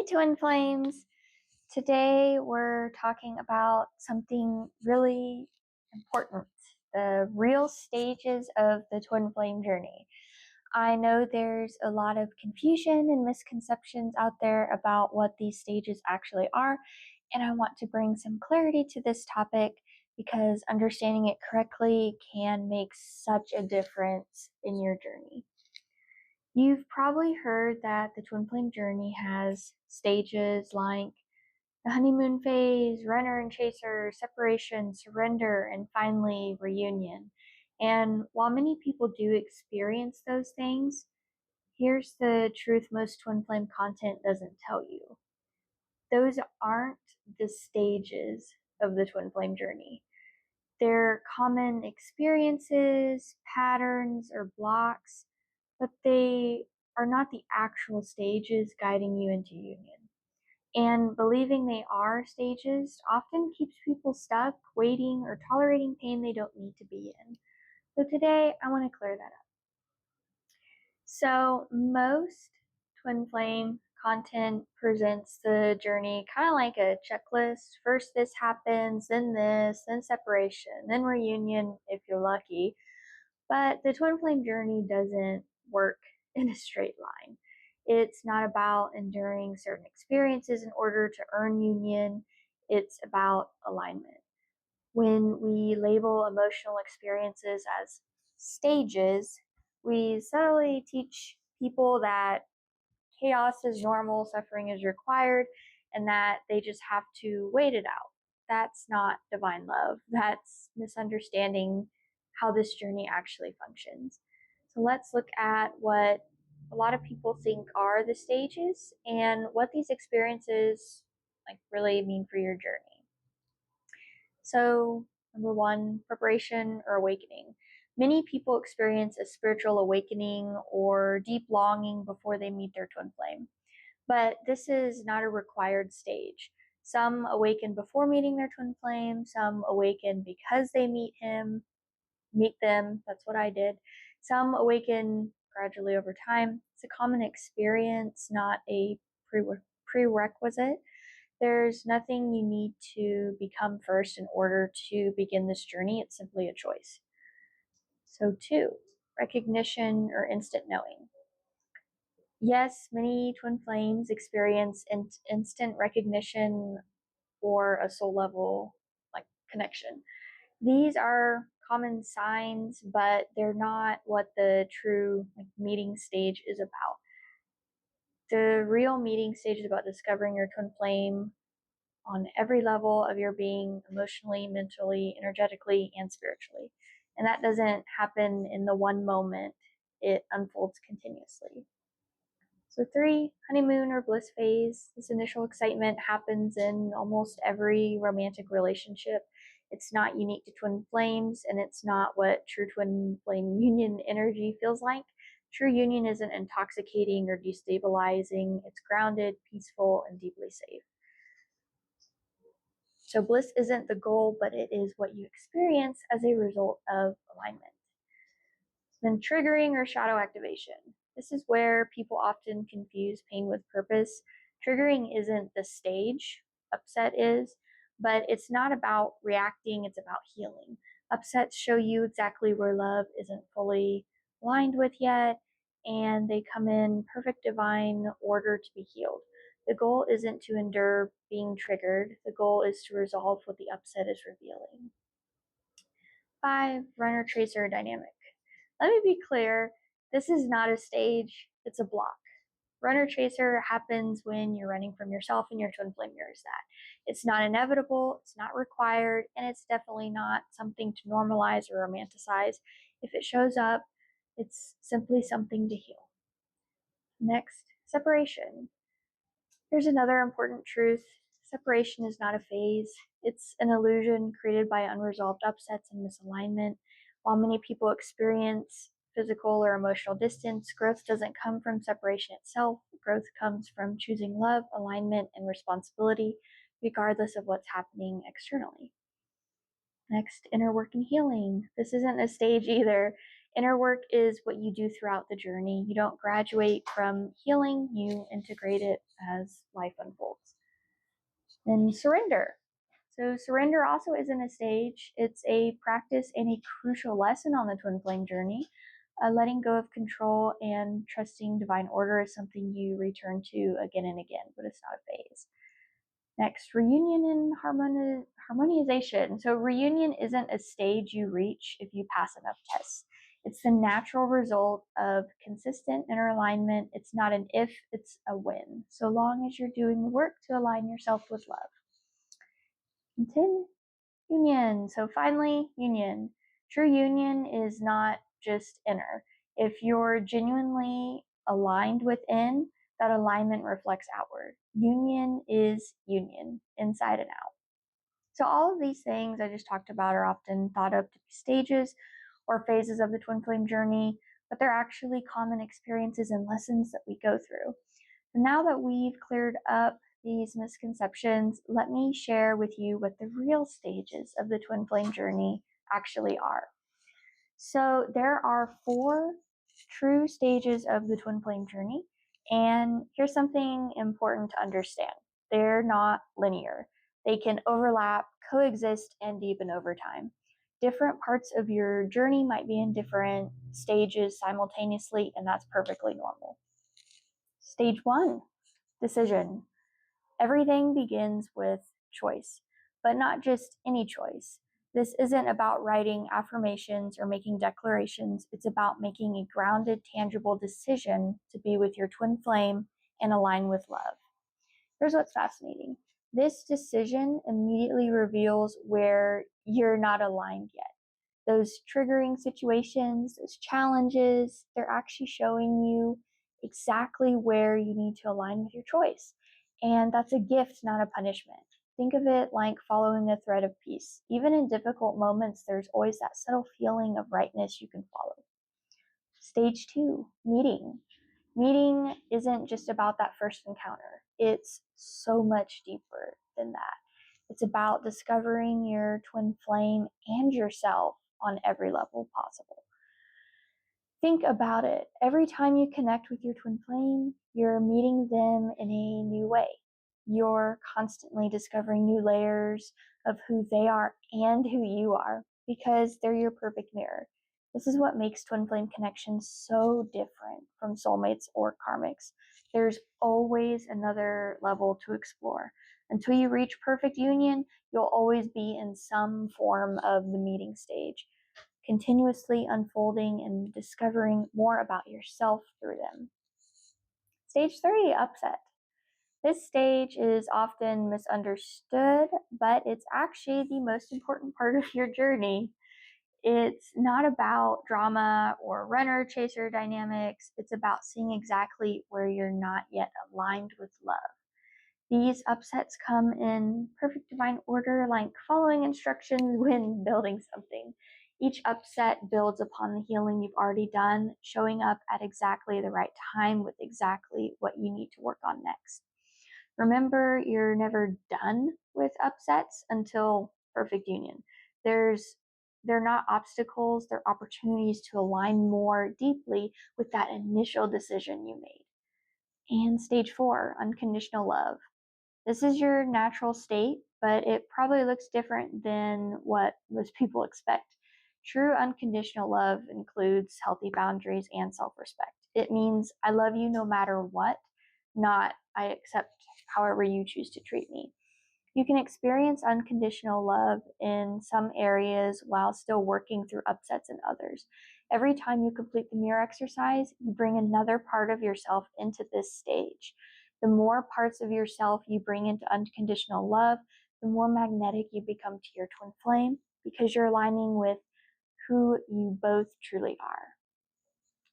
Twin Flames! Today we're talking about something really important, the real stages of the Twin Flame journey. I know there's a lot of confusion and misconceptions out there about what these stages actually are, and I want to bring some clarity to this topic because understanding it correctly can make such a difference in your journey. You've probably heard that the Twin Flame journey has stages like the honeymoon phase, runner and chaser, separation, surrender, and finally reunion. And while many people do experience those things, here's the truth most Twin Flame content doesn't tell you. Those aren't the stages of the Twin Flame journey. They're common experiences, patterns, or blocks, but they are not the actual stages guiding you into union. And believing they are stages often keeps people stuck, waiting, or tolerating pain they don't need to be in. So today, I want to clear that up. So most Twin Flame content presents the journey kind of like a checklist. First this happens, then this, then separation, then reunion if you're lucky. But the Twin Flame journey doesn't work in a straight line. It's not about enduring certain experiences in order to earn union. It's about alignment. When we label emotional experiences as stages, we subtly teach people that chaos is normal, suffering is required, and that they just have to wait it out. That's not divine love. That's misunderstanding how this journey actually functions. So let's look at what a lot of people think are the stages and what these experiences really mean for your journey. So, number one, preparation or awakening. Many people experience a spiritual awakening or deep longing before they meet their twin flame. But this is not a required stage. Some awaken before meeting their twin flame, some awaken because they meet them. That's what I did. Some awaken gradually over time. It's a common experience, not a prerequisite. There's nothing you need to become first in order to begin this journey. It's simply a choice. So 2, recognition or instant knowing. Yes, many twin flames experience instant recognition or a soul level connection. These are common signs, but they're not what the true meeting stage is about. The real meeting stage is about discovering your twin flame on every level of your being, emotionally, mentally, energetically, and spiritually. And that doesn't happen in the one moment. It unfolds continuously. So 3, honeymoon or bliss phase. This initial excitement happens in almost every romantic relationship. It's not unique to twin flames, and it's not what true twin flame union energy feels like. True union isn't intoxicating or destabilizing. It's grounded, peaceful, and deeply safe. So bliss isn't the goal, but it is what you experience as a result of alignment. Then triggering or shadow activation. This is where people often confuse pain with purpose. Triggering isn't the stage, upset is, but it's not about reacting, it's about healing. Upsets show you exactly where love isn't fully aligned with yet, and they come in perfect divine order to be healed. The goal isn't to endure being triggered. The goal is to resolve what the upset is revealing. 5, runner tracer dynamic. Let me be clear, this is not a stage, it's a block. Runner chaser happens when you're running from yourself and your twin flame mirrors that. It's not inevitable, it's not required, and it's definitely not something to normalize or romanticize. If it shows up, it's simply something to heal. Next, separation. Here's another important truth. Separation is not a phase. It's an illusion created by unresolved upsets and misalignment. While many people experience physical or emotional distance, growth doesn't come from separation itself. Growth comes from choosing love, alignment, and responsibility, regardless of what's happening externally. Next, inner work and healing. This isn't a stage either. Inner work is what you do throughout the journey. You don't graduate from healing, you integrate it as life unfolds. Then surrender. So surrender also isn't a stage. It's a practice and a crucial lesson on the twin flame journey. Letting go of control and trusting divine order is something you return to again and again, but it's not a phase. Next, reunion and harmonization. So reunion isn't a stage you reach if you pass enough tests. It's the natural result of consistent inner alignment. It's not an if, it's a when, so long as you're doing the work to align yourself with love. And 10, union. So finally, union. True union is not just inner. If you're genuinely aligned within, that alignment reflects outward. Union is union, inside and out. So all of these things I just talked about are often thought of to be stages or phases of the twin flame journey, but they're actually common experiences and lessons that we go through. So now that we've cleared up these misconceptions, let me share with you what the real stages of the twin flame journey actually are. So there are 4 true stages of the twin flame journey, and here's something important to understand. They're not linear. They can overlap, coexist, and deepen over time. Different parts of your journey might be in different stages simultaneously, and that's perfectly normal. Stage 1, decision. Everything begins with choice, but not just any choice. This isn't about writing affirmations or making declarations. It's about making a grounded, tangible decision to be with your twin flame and align with love. Here's what's fascinating. This decision immediately reveals where you're not aligned yet. Those triggering situations, those challenges, they're actually showing you exactly where you need to align with your choice. And that's a gift, not a punishment. Think of it like following a thread of peace. Even in difficult moments, there's always that subtle feeling of rightness you can follow. Stage 2, meeting. Meeting isn't just about that first encounter. It's so much deeper than that. It's about discovering your twin flame and yourself on every level possible. Think about it. Every time you connect with your twin flame, you're meeting them in a new way. You're constantly discovering new layers of who they are and who you are because they're your perfect mirror. This is what makes twin flame connections so different from soulmates or karmics. There's always another level to explore. Until you reach perfect union, you'll always be in some form of the meeting stage, continuously unfolding and discovering more about yourself through them. Stage 3, upset. This stage is often misunderstood, but it's actually the most important part of your journey. It's not about drama or runner chaser dynamics. It's about seeing exactly where you're not yet aligned with love. These upsets come in perfect divine order, like following instructions when building something. Each upset builds upon the healing you've already done, showing up at exactly the right time with exactly what you need to work on next. Remember, you're never done with upsets until perfect union. They're not obstacles, they're opportunities to align more deeply with that initial decision you made. And stage 4, unconditional love. This is your natural state, but it probably looks different than what most people expect. True unconditional love includes healthy boundaries and self-respect. It means I love you no matter what, not I accept however you choose to treat me. You can experience unconditional love in some areas while still working through upsets in others. Every time you complete the mirror exercise, you bring another part of yourself into this stage. The more parts of yourself you bring into unconditional love, the more magnetic you become to your twin flame because you're aligning with who you both truly are.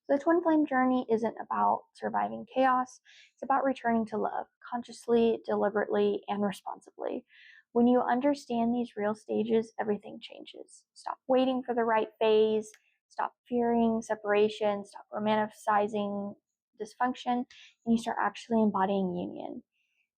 The twin flame journey isn't about surviving chaos. It's about returning to love, consciously, deliberately, and responsibly. When you understand these real stages, everything changes. Stop waiting for the right phase. Stop fearing separation. Stop romanticizing dysfunction. And you start actually embodying union.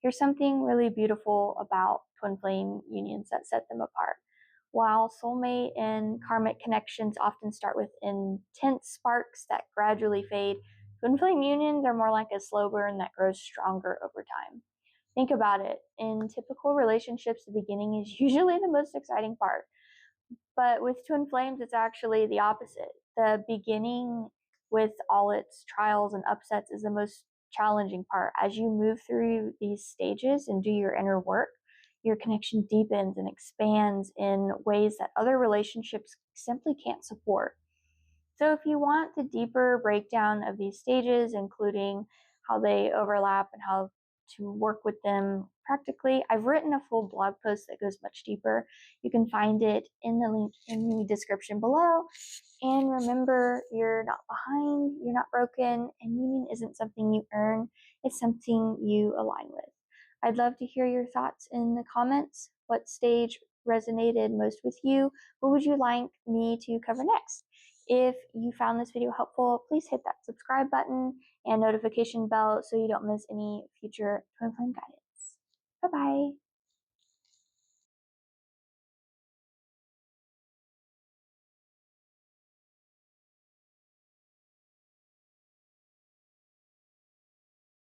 Here's something really beautiful about twin flame unions that set them apart. While soulmate and karmic connections often start with intense sparks that gradually fade, Twin flame unions are more like a slow burn that grows stronger over time. Think about it. In typical relationships, the beginning is usually the most exciting part. But with twin flames, it's actually the opposite. The beginning, with all its trials and upsets, is the most challenging part. As you move through these stages and do your inner work, your connection deepens and expands in ways that other relationships simply can't support. So if you want the deeper breakdown of these stages, including how they overlap and how to work with them practically, I've written a full blog post that goes much deeper. You can find it in the link in the description below. And remember, you're not behind, you're not broken, and union isn't something you earn, it's something you align with. I'd love to hear your thoughts in the comments. What stage resonated most with you? What would you like me to cover next? If you found this video helpful, please hit that subscribe button and notification bell so you don't miss any future twin flame guidance. Bye-bye.